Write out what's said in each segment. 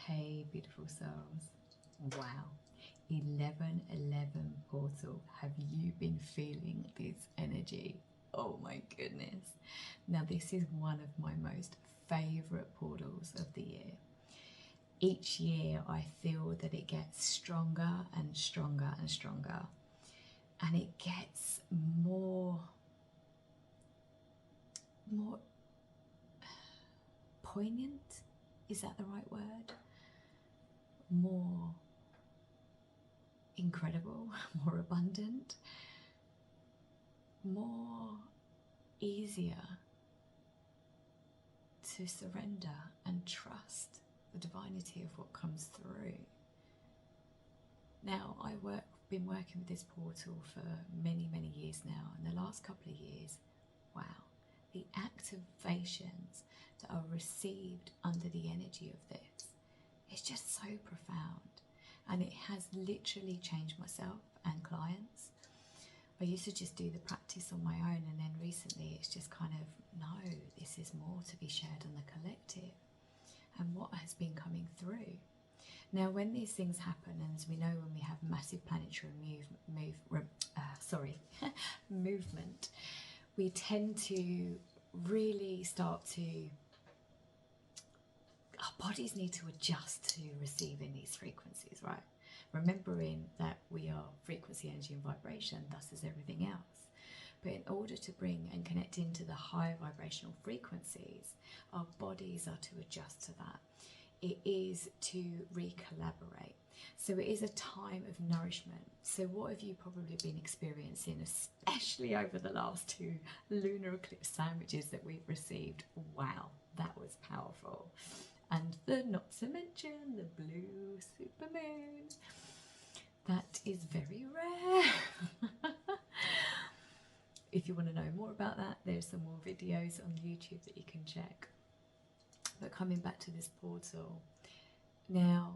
Hey, beautiful souls. Wow. 1111 portal. Have you been feeling this energy? Oh my goodness. Now, this is one of my most favorite portals of the year. Each year, I feel that it gets stronger and stronger and stronger. And it gets more poignant. Is that the right word? More incredible, more abundant, more easier to surrender and trust the divinity of what comes through. Now, I've been working with this portal for many, many years now, and the last couple of years, wow, the activations that are received under the energy of this is just so profound. And it has literally changed myself and clients. I used to just do the practice on my own, and then recently it's just kind of, no, this is more to be shared on the collective and what has been coming through. Now, when these things happen, and as we know, when we have massive planetary movement, we tend to really start to, our bodies need to adjust to receiving these frequencies, right? Remembering that we are frequency, energy and vibration, thus is everything else. But in order to bring and connect into the higher vibrational frequencies, our bodies are to adjust to that. It is to recollaborate. So it is a time of nourishment. So what have you probably been experiencing, especially over the last 2 lunar eclipse sandwiches that we've received? Wow, that was powerful. And not to mention the blue supermoon. That is very rare. If you want to know more about that, there's some more videos on YouTube that you can check. But coming back to this portal, now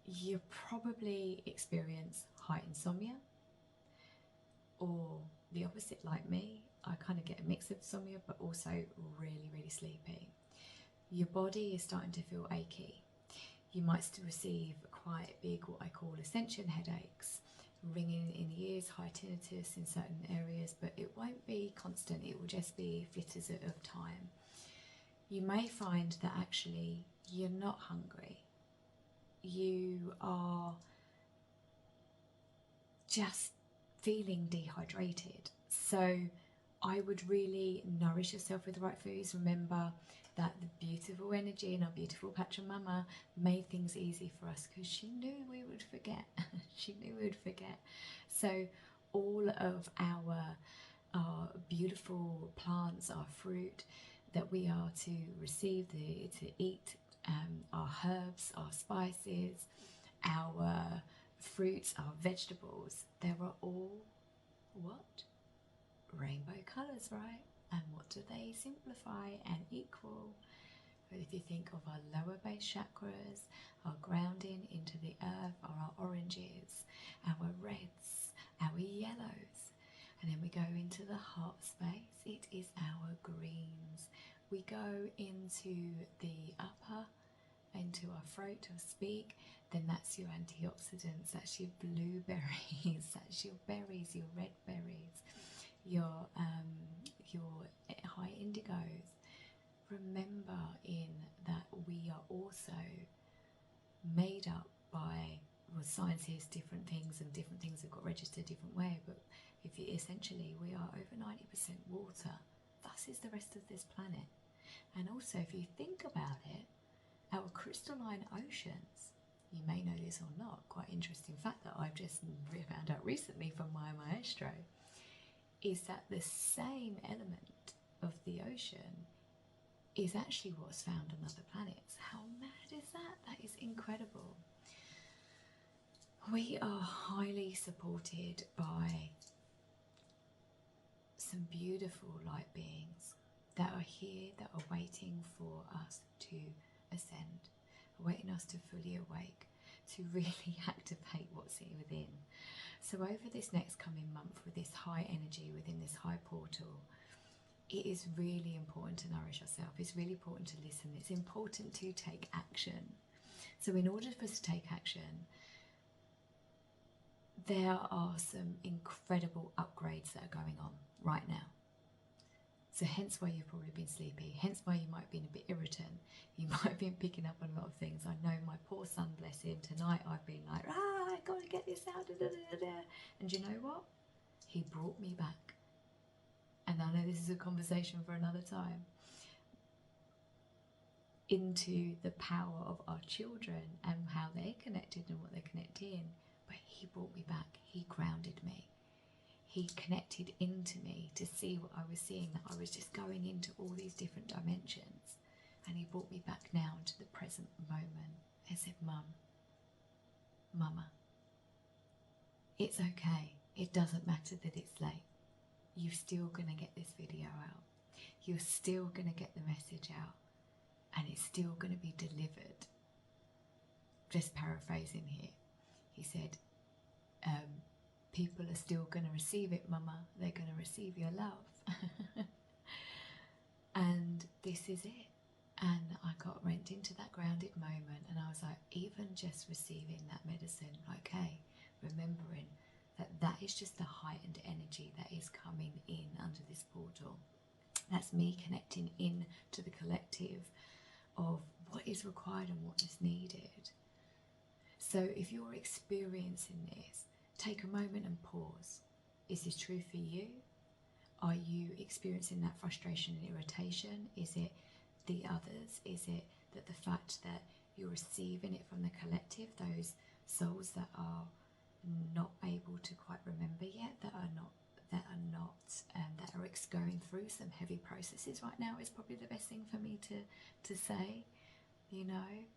you probably experience high insomnia, or the opposite like me. I kind of get a mix of insomnia, but also really, really sleepy. Your body is starting to feel achy. You might still receive quite big, what I call ascension headaches, ringing in the ears, high tinnitus in certain areas, but it won't be constant. It will just be flitters of time. You may find that actually you're not hungry. You are just feeling dehydrated. So I would really nourish yourself with the right foods. Remember that the beautiful energy and our beautiful patron mama made things easy for us because she knew we would forget. She knew we would forget. So all of our beautiful plants, our fruit that we are to receive, to eat, our herbs, our spices, our fruits, our vegetables, there are all what? Rainbow colours, right? And what do they simplify and equal? If you think of our lower base chakras, our grounding into the earth are our oranges, our reds, our yellows. And then we go into the heart space, it is our greens. We go into the upper, into our throat to speak, then that's your antioxidants, that's your blueberries, that's your berries, your red berries, your high indigos. Remember in that we are also made up by, well, science is different things, and different things have got registered a different way, but if you, essentially we are over 90% water, thus is the rest of this planet. And also, if you think about it, our crystalline oceans, you may know this or not, quite interesting fact that I've just found out recently from my maestro, is that the same element of the ocean is actually what's found on other planets. How mad is that? That is incredible. We are highly supported by some beautiful light beings that are here, that are waiting for us to ascend, waiting us to fully awake, to really activate what's here within. So over this next coming month, with this high energy within this high portal, it is really important to nourish yourself. It's really important to listen. It's important to take action. So in order for us to take action, there are some incredible upgrades that are going on right now. So hence why you've probably been sleepy, hence why you might have been a bit irritant, you might have been picking up on a lot of things. I know my poor son, bless him, tonight I've been like, I gotta get this out, da, da, da, da. And you know what? He brought me back. And I know this is a conversation for another time, into the power of our children and how they're connected and what they're connected in. But he brought me back, he grounded me. He connected into me to see what I was seeing, that I was just going into all these different dimensions. And he brought me back now to the present moment. I said, Mama, it's okay. It doesn't matter that it's late. You're still going to get this video out. You're still going to get the message out. And it's still going to be delivered. Just paraphrasing here. He said, people are still going to receive it, Mama. They're going to receive your love. And this is it. And I went into that grounded moment, and I was like, even just receiving that medicine, okay, remembering that that is just the heightened energy that is coming in under this portal. That's me connecting in to the collective of what is required and what is needed. So if you're experiencing this, take a moment and pause. Is this true for you? Are you experiencing that frustration and irritation? Is it the others? Is it that the fact that you're receiving it from the collective, those souls that are not able to quite remember yet, that are going through some heavy processes right now is probably the best thing for me to say, you know,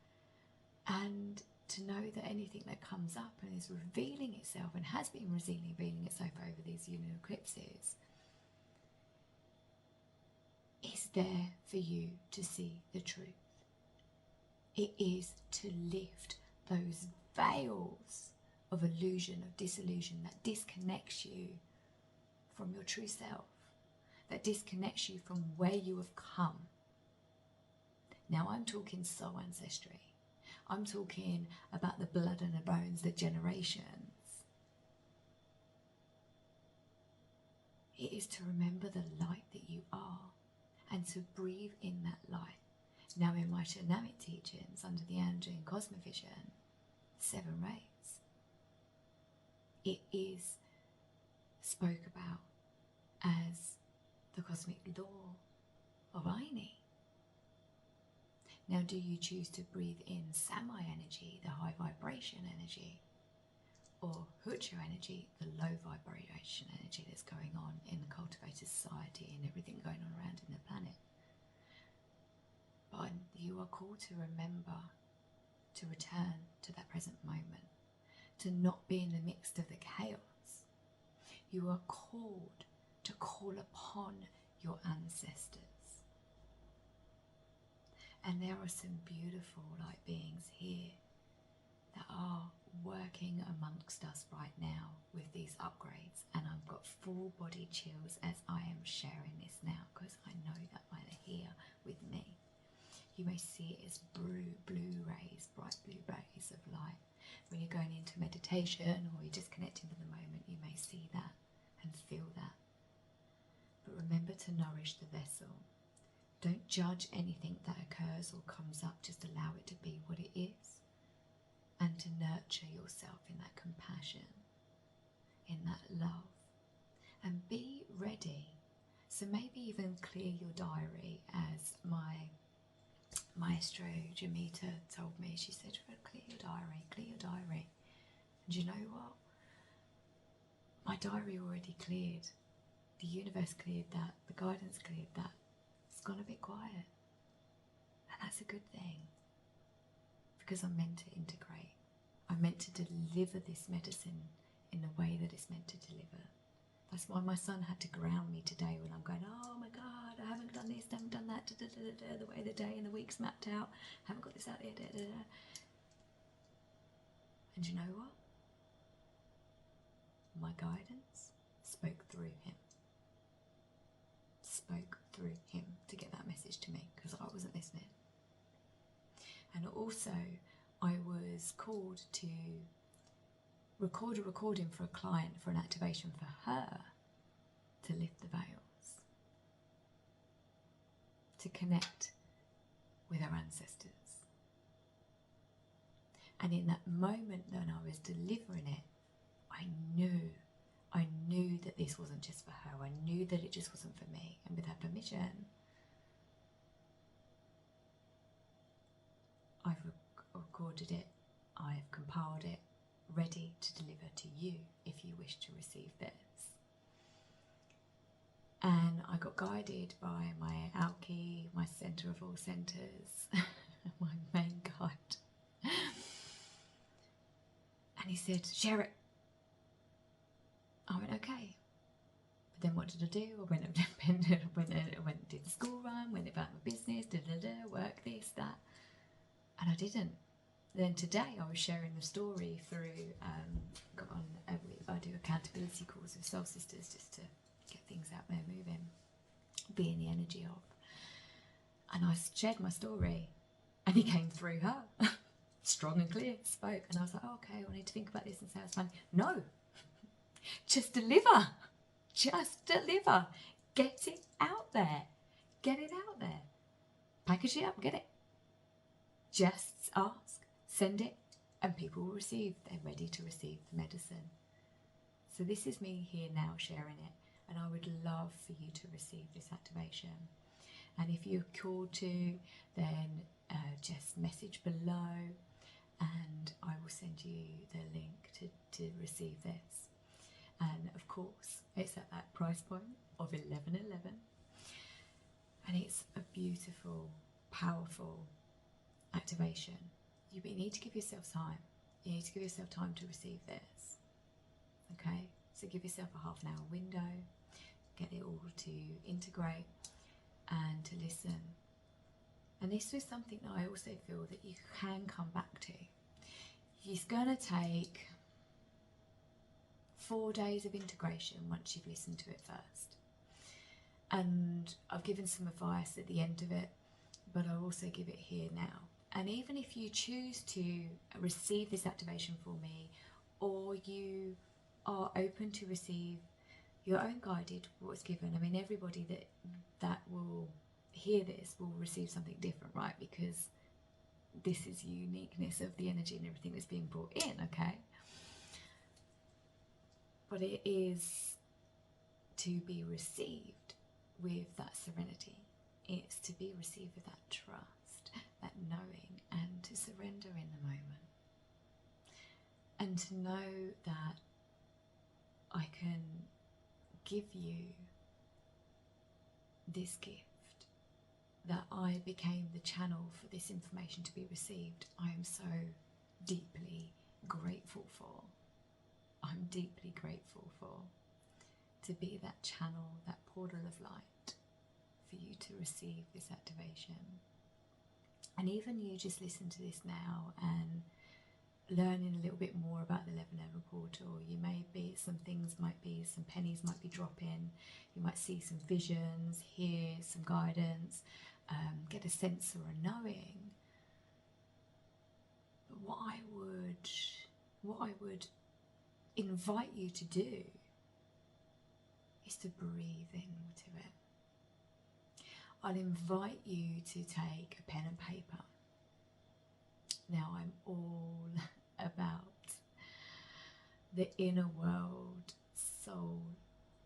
and to know that anything that comes up and is revealing itself and has been revealing itself over these lunar eclipses is there for you to see the truth. It is to lift those veils of illusion, of disillusion that disconnects you from your true self, that disconnects you from where you have come. Now I'm talking soul ancestry. I'm talking about the blood and the bones, the generations. It is to remember the light that you are and to breathe in that light. Now in my shamanic teachings under the Android Cosmovision, 7 rays, it is spoke about as the cosmic law of Aini. Now do you choose to breathe in Samai energy, the high vibration energy, or Hucho energy, the low vibration energy that's going on in the cultivated society and everything going on around in the planet? But you are called to remember to return to that present moment, to not be in the midst of the chaos. You are called to call upon your ancestors. And there are some beautiful light beings here that are working amongst us right now with these upgrades. And I've got full body chills as I am sharing this now, because I know that they're here with me. You may see it as blue rays, bright blue rays of light. When you're going into meditation or you're just connecting to the moment, you may see that and feel that. But remember to nourish the vessel. Don't judge anything that occurs or comes up, just allow it to be what it is. And to nurture yourself in that compassion, in that love. And be ready. So maybe even clear your diary, as my maestro Jamita told me. She said, clear your diary. And you know what? My diary already cleared. The universe cleared that. The guidance cleared that. It's gone a bit quiet. And that's a good thing. Because I'm meant to integrate. I'm meant to deliver this medicine in the way that it's meant to deliver. That's why my son had to ground me today when I'm going, oh my God, I haven't done this, I haven't done that, the way the day and the week's mapped out, I haven't got this out there, And you know what? My guidance spoke through him. Spoke through him to get that message to me, because I wasn't listening. And also, I was called to record a recording for a client for an activation for her to lift the veils, to connect with her ancestors. And in that moment when I was delivering it, I knew that this wasn't just for her. I knew that it just wasn't for me. And with her permission, I've recorded it, I've compiled it, ready to deliver to you if you wish to receive this. And I got guided by my Alki, my centre of all centres, my main guide. And he said, share it. I went, okay. But then what did I do? I went and did the school run, went about my business, work this, that. And I didn't. Then today I was sharing the story through, I do accountability calls with soul sisters just to get things out there moving, be in the energy of. And I shared my story and he came through her, strong and clear, spoke. And I was like, oh, okay, I need to think about this and say it's fun. No, just deliver, just deliver. Get it out there, get it out there. Package it up, get it. Just ask, send it, and people will receive. They're ready to receive the medicine. So this is me here now sharing it, and I would love for you to receive this activation. And if you're called to, then just message below and I will send you the link to receive this. And of course, it's at that price point of $11.11, and it's a beautiful, powerful activation. You need to give yourself time. You need to give yourself time to receive this. Okay, so give yourself a half an hour window, get it all to integrate and to listen. And this is something that I also feel that you can come back to. It's going to take 4 days of integration once you've listened to it first. And I've given some advice at the end of it, but I'll also give it here now. And even if you choose to receive this activation for me, or you are open to receive your own guided what's given, I mean, everybody that will hear this will receive something different, right? Because this is the uniqueness of the energy and everything that's being brought in, okay? But it is to be received with that serenity. It's to be received with that trust, that knowing, and to surrender in the moment. And to know that I can give you this gift, that I became the channel for this information to be received. I am so deeply grateful for. I'm deeply grateful for to be that channel, that portal of light for you to receive this activation. And even you just listen to this now and learning a little bit more about the 1111 portal, you may be, some pennies might be dropping, you might see some visions, hear some guidance, get a sense or a knowing. But what I would invite you to do is to breathe into it. I'll invite you to take a pen and paper. Now, I'm all about the inner world, soul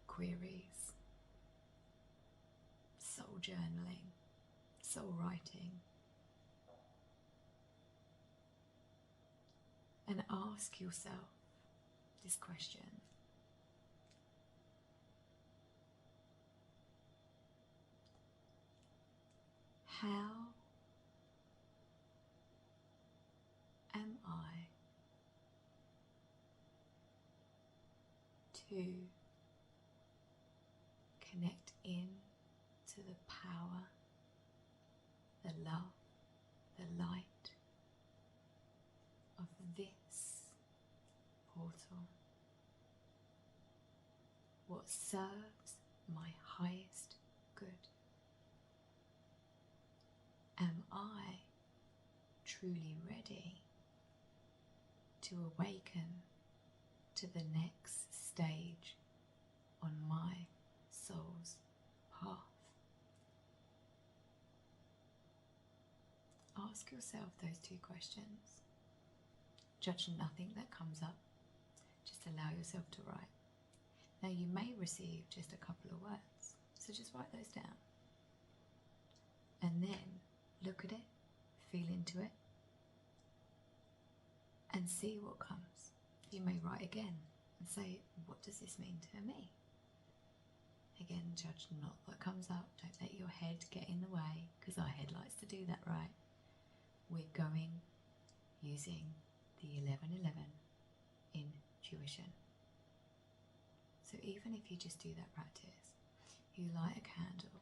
queries, soul journaling, soul writing. And ask yourself this question. How am I to connect in to the power, the love, the light of this portal? What serves my highest good? Am I truly ready to awaken to the next stage on my soul's path? Ask yourself those two questions. Judge nothing that comes up. Just allow yourself to write. Now you may receive just a couple of words, so just write those down. And then look at it, feel into it, and see what comes. You may write again and say, what does this mean to me? Again, judge not what comes up. Don't let your head get in the way, because our head likes to do that, right? We're going using the 1111 intuition. So even if you just do that practice, you light a candle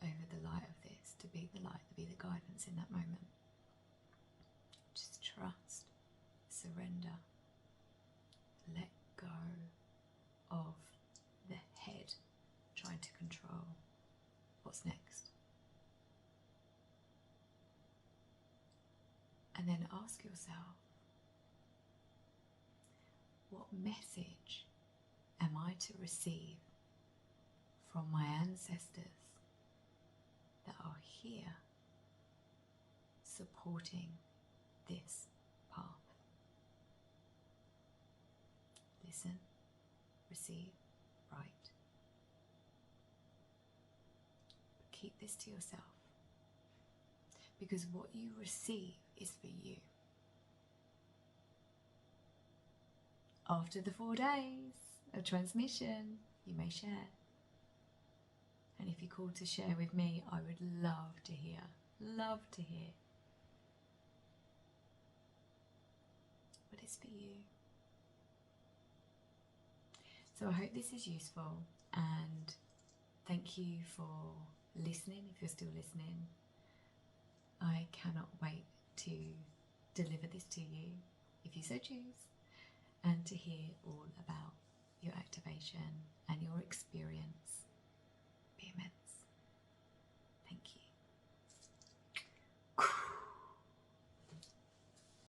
over the light of this to be the light, to be the guidance in that moment. Just trust, surrender, let go of the head trying to control what's next. And then ask yourself, what message am I to receive from my ancestors that are here supporting this path? Listen, receive, write. But keep this to yourself, because what you receive is for you. After the 4 days of transmission, you may share. And if you're called to share with me, I would love to hear. Love to hear. But it's for you. So I hope this is useful, and thank you for listening if you're still listening. I cannot wait to deliver this to you, if you so choose, and to hear all about your activation and your experience